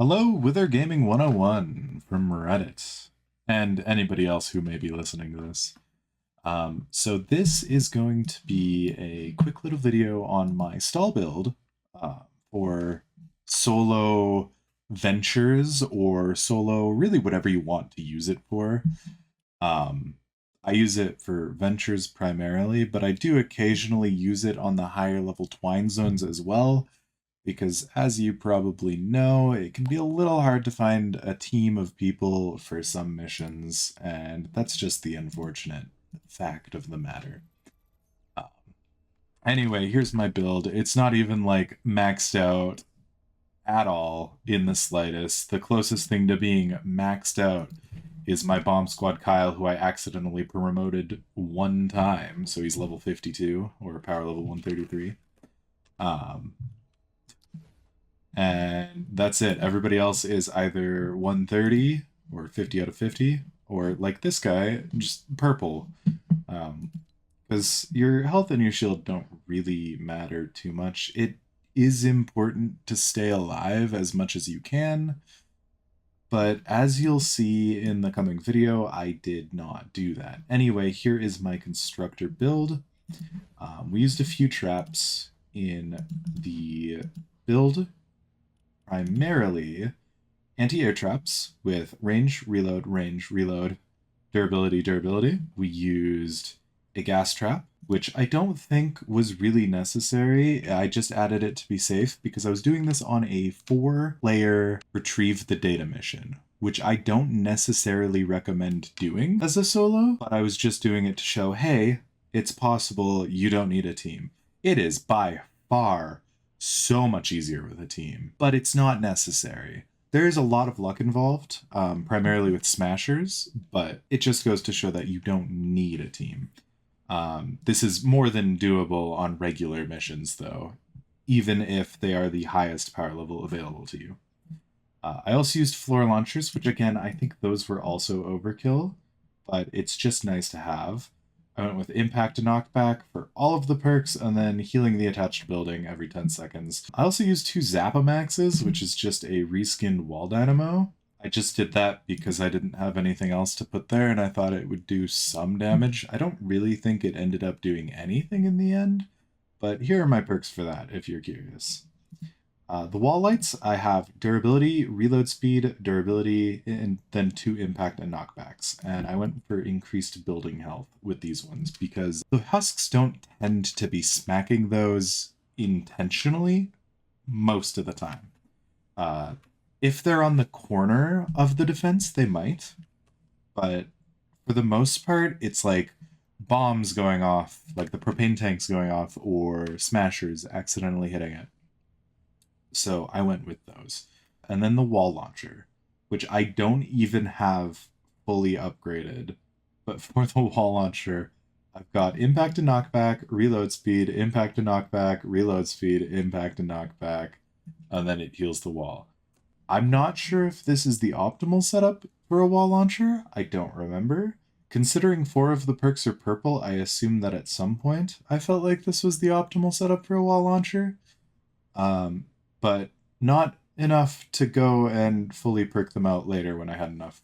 Hello, Wither Gaming 101 from Reddit, and anybody else who may be listening to this. So this is going to be a quick little video on my stall build for solo ventures or solo, really whatever you want to use it for. I use it for ventures primarily, but I do occasionally use it on the higher level twine zones as well, because as you probably know, it can be a little hard to find a team of people for some missions, and that's just the unfortunate fact of the matter. Um, anyway, here's my build. It's not even like maxed out at all in the slightest. The closest thing to being maxed out is my bomb squad Kyle, who I accidentally promoted one time, so he's level 52 or power level 133. And that's it. Everybody else is either 130 or 50 out of 50, or like this guy, just purple. Because your health and your shield don't really matter too much. It is important to stay alive as much as you can, but as you'll see in the coming video, I did not do that. Anyway, here is my constructor build. We used a few traps in the build, primarily anti-air traps with range, reload, durability, durability. We used a gas trap, which I don't think was really necessary. I just added it to be safe because I was doing this on a 4-player retrieve the data mission, which I don't necessarily recommend doing as a solo, but I was just doing it to show, hey, it's possible, you don't need a team. It is by far so much easier with a team, but it's not necessary. There is a lot of luck involved, primarily with smashers, but it just goes to show that you don't need a team. This is more than doable on regular missions, though, even if they are the highest power level available to you. I also used floor launchers, which again, I think those were also overkill, but it's just nice to have. I went with impact and knockback for all of the perks, and then healing the attached building every 10 seconds. I also used 2 Zapamaxes, which is just a reskinned wall dynamo. I just did that because I didn't have anything else to put there, and I thought it would do some damage. I don't really think it ended up doing anything in the end, but here are my perks for that, if you're curious. The wall lights, I have durability, reload speed, durability, and then 2 impact and knockbacks. And I went for increased building health with these ones because the husks don't tend to be smacking those intentionally most of the time. If they're on the corner of the defense, they might. But for the most part, it's like bombs going off, like the propane tanks going off, or smashers accidentally hitting it. So I went with those. And then the wall launcher, which I don't even have fully upgraded. But for the wall launcher, I've got impact and knockback, reload speed, impact and knockback, reload speed, impact and knockback, and then it heals the wall. I'm not sure if this is the optimal setup for a wall launcher. I don't remember. Considering 4 of the perks are purple, I assume that at some point I felt like this was the optimal setup for a wall launcher. But not enough to go and fully perk them out later when I had enough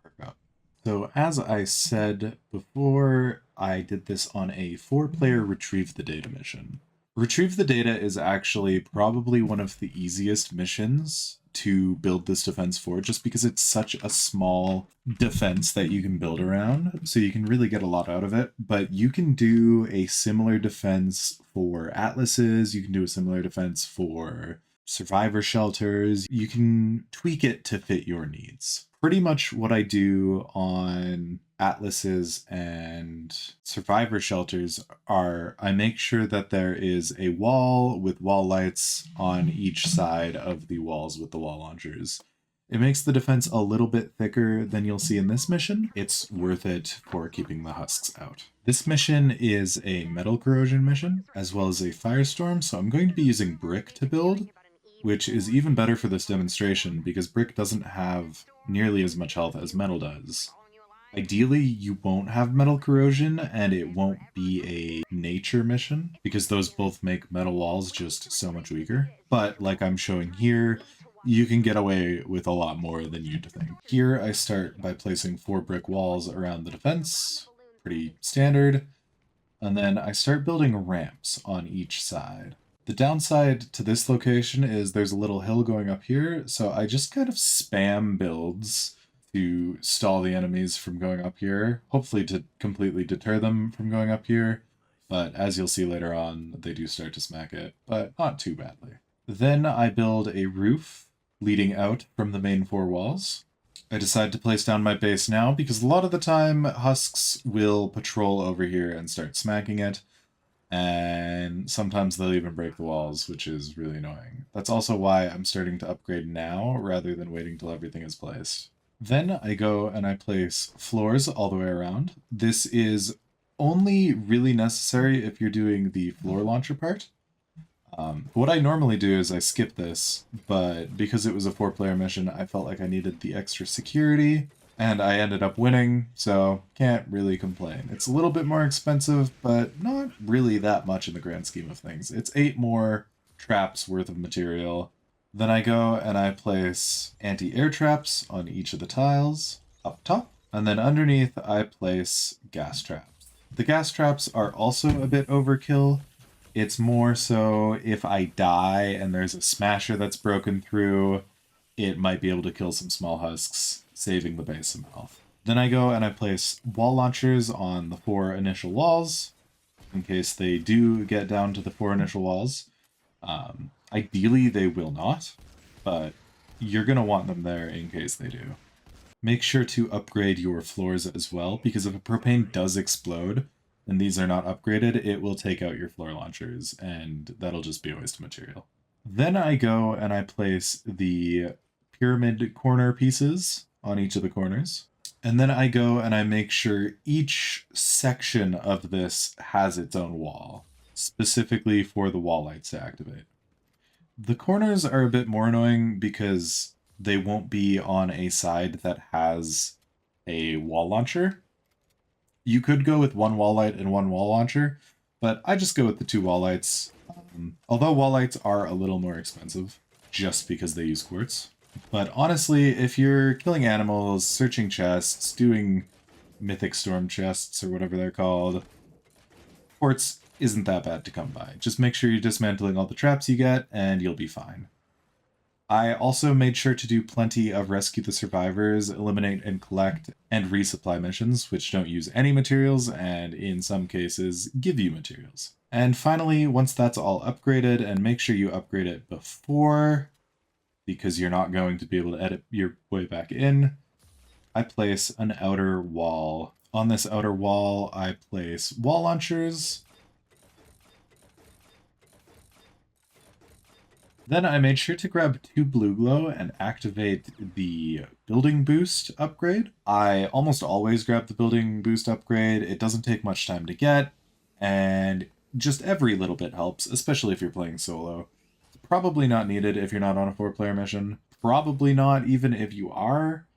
perk up. So as I said before, I did this on a 4-player retrieve the data mission. Retrieve the data is actually probably one of the easiest missions to build this defense for, just because it's such a small defense that you can build around, so you can really get a lot out of it. But you can do a similar defense for atlases, you can do a similar defense for survivor shelters. You can tweak it to fit your needs. Pretty much what I do on atlases and survivor shelters are I make sure that there is a wall with wall lights on each side of the walls with the wall launchers. It makes the defense a little bit thicker than you'll see in this mission. It's worth it for keeping the husks out. This mission is a metal corrosion mission, as well as a firestorm, so I'm going to be using brick to build, which is even better for this demonstration because brick doesn't have nearly as much health as metal does. Ideally, you won't have metal corrosion and it won't be a nature mission because those both make metal walls just so much weaker. But like I'm showing here, you can get away with a lot more than you'd think. Here I start by placing 4 brick walls around the defense, pretty standard, and then I start building ramps on each side. The downside to this location is there's a little hill going up here, so I just kind of spam builds to stall the enemies from going up here, hopefully to completely deter them from going up here, but as you'll see later on, they do start to smack it, but not too badly. Then I build a roof leading out from the main 4 walls. I decide to place down my base now because a lot of the time husks will patrol over here and start smacking it, and sometimes they'll even break the walls, which is really annoying. That's also why I'm starting to upgrade now rather than waiting till everything is placed. Then I go and I place floors all the way around. This is only really necessary if you're doing the floor launcher part. What I normally do is I skip this, but because it was a 4-player mission, I felt like I needed the extra security, and I ended up winning, so can't really complain. It's a little bit more expensive, but not really that much in the grand scheme of things. It's 8 more traps worth of material. Then I go and I place anti-air traps on each of the tiles up top, and then underneath I place gas traps. The gas traps are also a bit overkill. It's more so if I die and there's a smasher that's broken through, it might be able to kill some small husks, saving the base some health. Then I go and I place wall launchers on the 4 initial walls, in case they do get down to the 4 initial walls. Ideally, they will not, but you're going to want them there in case they do. Make sure to upgrade your floors as well, because if a propane does explode, and these are not upgraded, it will take out your floor launchers, and that'll just be a waste of material. Then I go and I place the pyramid corner pieces on each of the corners. And then I go and I make sure each section of this has its own wall, specifically for the wall lights to activate. The corners are a bit more annoying because they won't be on a side that has a wall launcher. You could go with 1 wall light and 1 wall launcher, but I just go with the 2 wall lights. Although wall lights are a little more expensive, just because they use quartz. But honestly, if you're killing animals, searching chests, doing mythic storm chests, or whatever they're called, quartz isn't that bad to come by. Just make sure you're dismantling all the traps you get, and you'll be fine. I also made sure to do plenty of rescue the survivors, eliminate and collect, and resupply missions, which don't use any materials, and in some cases, give you materials. And finally, once that's all upgraded, and make sure you upgrade it before, because you're not going to be able to edit your way back in, I place an outer wall. On this outer wall, I place wall launchers. Then I made sure to grab 2 blue glow and activate the building boost upgrade. I almost always grab the building boost upgrade. It doesn't take much time to get, and just every little bit helps, especially if you're playing solo. It's probably not needed if you're not on a 4-player mission. Probably not even if you are,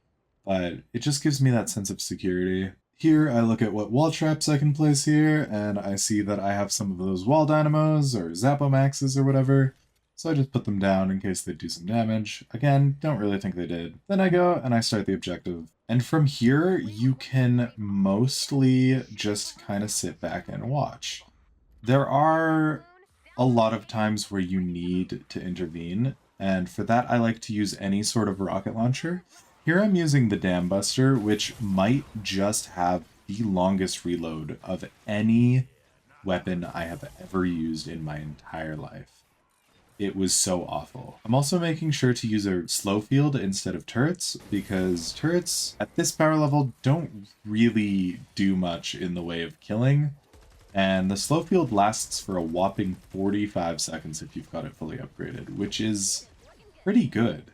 but it just gives me that sense of security. Here I look at what wall traps I can place here, and I see that I have some of those wall dynamos or Zappomaxes or whatever. So I just put them down in case they do some damage. Again, don't really think they did. Then I go and I start the objective. And from here, you can mostly just kind of sit back and watch. There are a lot of times where you need to intervene, and for that I like to use any sort of rocket launcher. Here I'm using the Dam Buster, which might just have the longest reload of any weapon I have ever used in my entire life. It was so awful. I'm also making sure to use a slow field instead of turrets, because turrets at this power level don't really do much in the way of killing, and the slow field lasts for a whopping 45 seconds if you've got it fully upgraded, which is pretty good.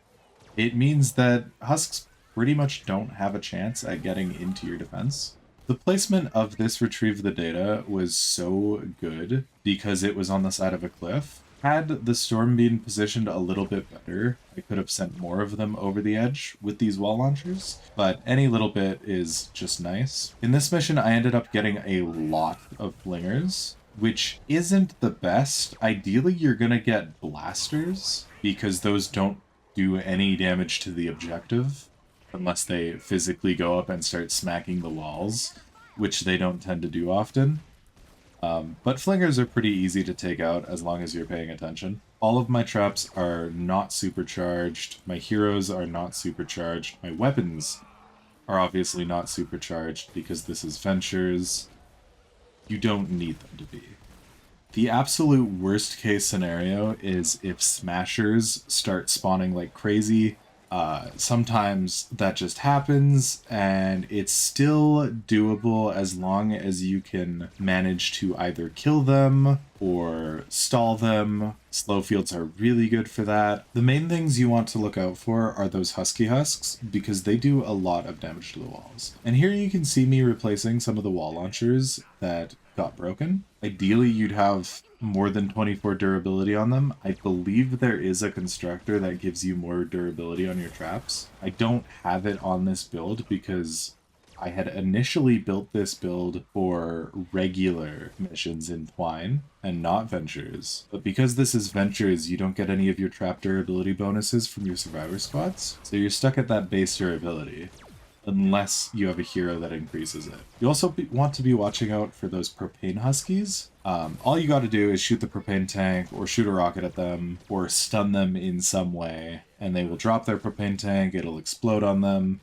It means that husks pretty much don't have a chance at getting into your defense. The placement of this retrieve the data was so good because it was on the side of a cliff. Had the storm been positioned a little bit better, I could have sent more of them over the edge with these wall launchers, but any little bit is just nice. In this mission, I ended up getting a lot of flingers, which isn't the best. Ideally, you're gonna get blasters, because those don't do any damage to the objective unless they physically go up and start smacking the walls, which they don't tend to do often. But flingers are pretty easy to take out as long as you're paying attention. All of my traps are not supercharged. My heroes are not supercharged. My weapons are obviously not supercharged because this is Ventures. You don't need them to be. The absolute worst case scenario is if smashers start spawning like crazy. Sometimes that just happens, and it's still doable as long as you can manage to either kill them or stall them. Slow fields are really good for that. The main things you want to look out for are those husky husks, because they do a lot of damage to the walls. And here you can see me replacing some of the wall launchers that got broken. Ideally, you'd have more than 24 durability on them. I believe there is a constructor that gives you more durability on your traps. I don't have it on this build because I had initially built this build for regular missions in Twine and not Ventures. But because this is Ventures, you don't get any of your trap durability bonuses from your survivor squads. So you're stuck at that base durability unless you have a hero that increases it. You also want to be watching out for those propane huskies. All you got to do is shoot the propane tank or shoot a rocket at them or stun them in some way, and they will drop their propane tank, it'll explode on them,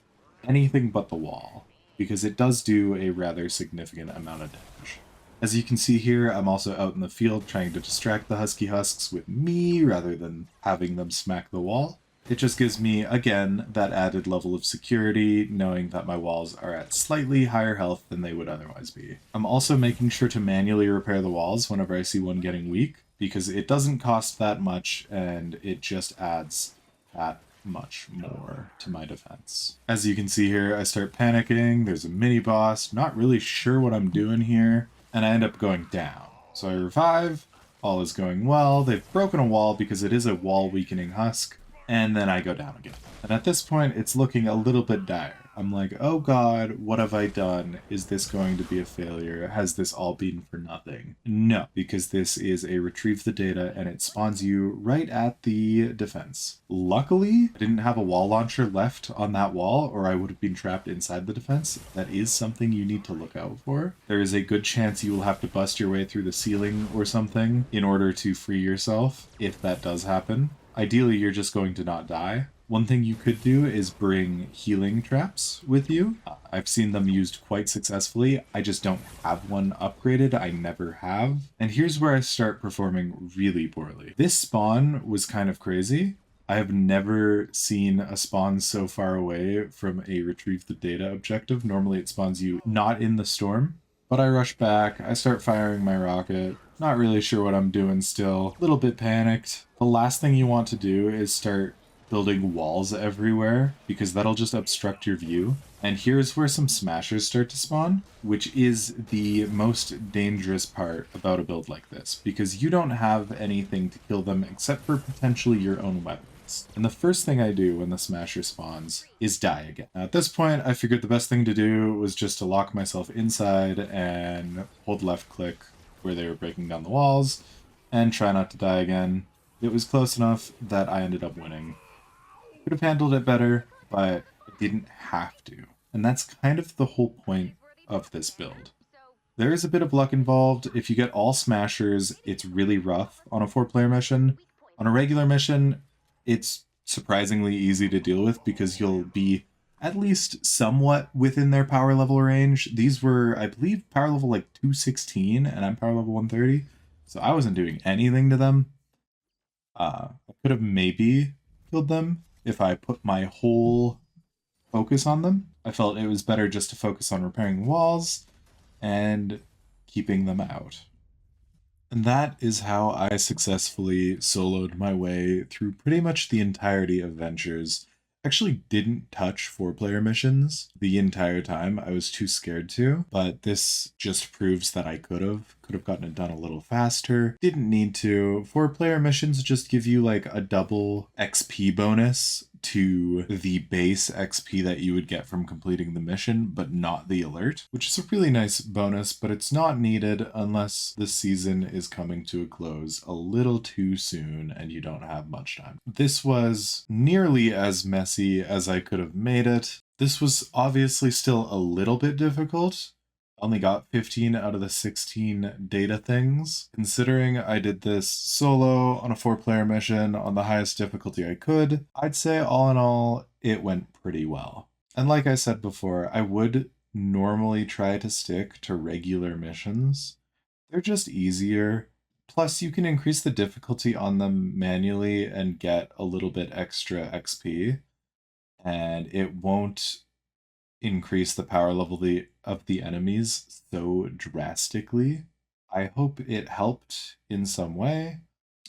anything but the wall, because it does do a rather significant amount of damage. As you can see here, I'm also out in the field trying to distract the husky husks with me rather than having them smack the wall. It just gives me, again, that added level of security, knowing that my walls are at slightly higher health than they would otherwise be. I'm also making sure to manually repair the walls whenever I see one getting weak, because it doesn't cost that much, and it just adds that much more to my defense. As you can see here, I start panicking, there's a mini-boss, not really sure what I'm doing here, and I end up going down. So I revive, all is going well, they've broken a wall because it is a wall-weakening husk, and then I go down again. And at this point, it's looking a little bit dire. I'm like, oh god, what have I done? Is this going to be a failure? Has this all been for nothing? No, because this is a retrieve the data and it spawns you right at the defense. Luckily, I didn't have a wall launcher left on that wall or I would have been trapped inside the defense. That is something you need to look out for. There is a good chance you will have to bust your way through the ceiling or something in order to free yourself if that does happen. Ideally, you're just going to not die. One thing you could do is bring healing traps with you. I've seen them used quite successfully. I just don't have one upgraded. I never have. And here's where I start performing really poorly. This spawn was kind of crazy. I have never seen a spawn so far away from a retrieve the data objective. Normally it spawns you not in the storm. But I rush back, I start firing my rocket. Not really sure what I'm doing still. A little bit panicked. The last thing you want to do is start building walls everywhere, because that'll just obstruct your view. And here's where some smashers start to spawn, which is the most dangerous part about a build like this, because you don't have anything to kill them except for potentially your own weapons. And the first thing I do when the smasher spawns is die again. Now, at this point, I figured the best thing to do was just to lock myself inside and hold left click where they were breaking down the walls and try not to die again. It was close enough that I ended up winning. Could have handled it better, but I didn't have to. And that's kind of the whole point of this build. There is a bit of luck involved. If you get all smashers, it's really rough on a 4-player mission. On a regular mission, it's surprisingly easy to deal with because you'll be at least somewhat within their power level range. These were, I believe, power level like 216, and I'm power level 130. So I wasn't doing anything to them. I could have maybe killed them if I put my whole focus on them. I felt it was better just to focus on repairing walls and keeping them out. And that is how I successfully soloed my way through pretty much the entirety of Ventures. Actually didn't touch 4-player missions the entire time. I was too scared to, but this just proves that I could have gotten it done a little faster. Didn't need to. 4-player missions just give you like a double XP bonus to the base XP that you would get from completing the mission, but not the alert, which is a really nice bonus, but it's not needed unless the season is coming to a close a little too soon and you don't have much time. This was nearly as messy as I could have made it. This was obviously still a little bit difficult. Only got 15 out of the 16 data things. Considering I did this solo on a 4-player mission on the highest difficulty I could, I'd say all in all, it went pretty well. And like I said before, I would normally try to stick to regular missions. They're just easier. Plus, you can increase the difficulty on them manually and get a little bit extra XP. And it won't increase the power level of the enemies so drastically. I hope it helped in some way.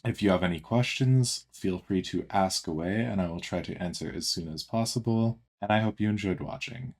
If you have any questions, feel free to ask away and I will try to answer as soon as possible. And I hope you enjoyed watching.